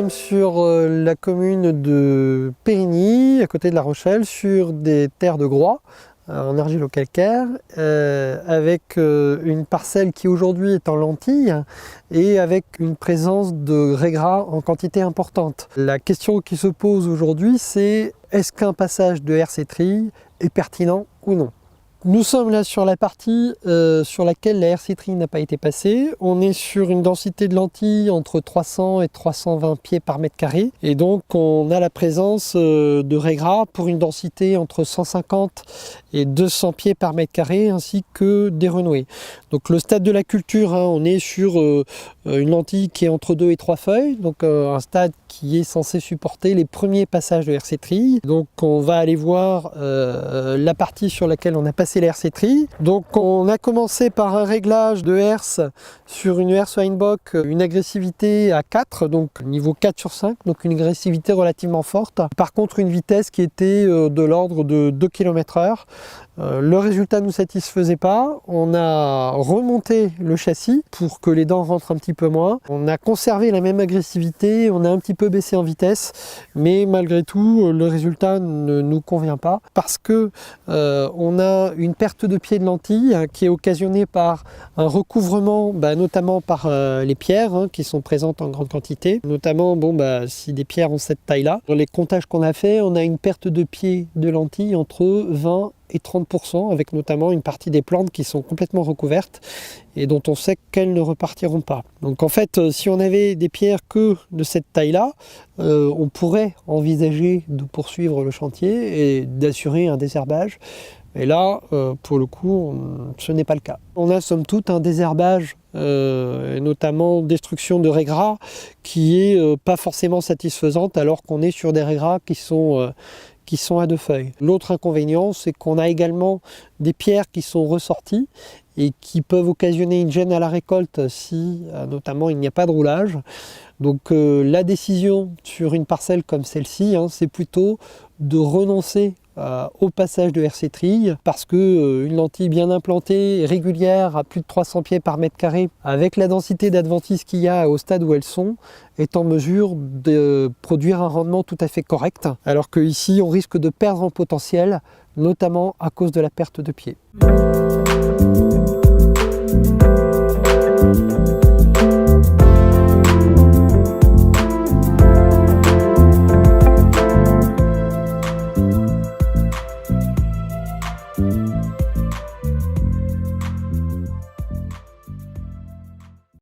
sommes sur la commune de Périgny, à côté de La Rochelle, sur des terres de Groix, en argilo-calcaire, avec une parcelle qui aujourd'hui est en lentilles et avec une présence de grès gras en quantité importante. La question qui se pose aujourd'hui, c'est est-ce qu'un passage de RC Tri est pertinent ou non? Nous sommes là sur la partie sur laquelle la RC Tri n'a pas été passée. On est sur une densité de lentilles entre 300 et 320 pieds par mètre carré. Et donc on a la présence de grès gras pour une densité entre 150 et 200 pieds par mètre carré, ainsi que des renouées. Donc le stade de la culture, on est sur une lentille qui est entre 2 et 3 feuilles. Donc un stade qui est censé supporter les premiers passages de RC Tri. Donc on va aller voir la partie sur laquelle on a passé la RC Tri. Donc on a commencé par un réglage de herse sur une herse Weinbock, une agressivité à 4, donc niveau 4 sur 5, donc une agressivité relativement forte. Par contre une vitesse qui était de l'ordre de 2 km/h. Le résultat ne nous satisfaisait pas. On a remonté le châssis pour que les dents rentrent un petit peu moins. On a conservé la même agressivité, on a un petit peu baissé en vitesse, mais malgré tout le résultat ne nous convient pas parce que on a une perte de pied de lentille qui est occasionnée par un recouvrement, notamment par les pierres qui sont présentes en grande quantité, notamment si des pierres ont cette taille là. Dans les comptages qu'on a fait, on a une perte de pied de lentille entre 20 et 30%, avec notamment une partie des plantes qui sont complètement recouvertes et dont on sait qu'elles ne repartiront pas. Donc en fait, si on avait des pierres que de cette taille-là, on pourrait envisager de poursuivre le chantier et d'assurer un désherbage. Et là, pour le coup, ce n'est pas le cas. On a somme toute un désherbage, et notamment destruction de raies gras, qui est pas forcément satisfaisante alors qu'on est sur des raies gras qui sont à 2 feuilles. L'autre inconvénient, c'est qu'on a également des pierres qui sont ressorties et qui peuvent occasionner une gêne à la récolte si notamment il n'y a pas de roulage. Donc la décision sur une parcelle comme celle-ci, c'est plutôt de renoncer au passage de RC Tri parce que une lentille bien implantée, régulière, à plus de 300 pieds par mètre carré, avec la densité d'adventices qu'il y a au stade où elles sont, est en mesure de produire un rendement tout à fait correct, alors qu'ici on risque de perdre en potentiel, notamment à cause de la perte de pied.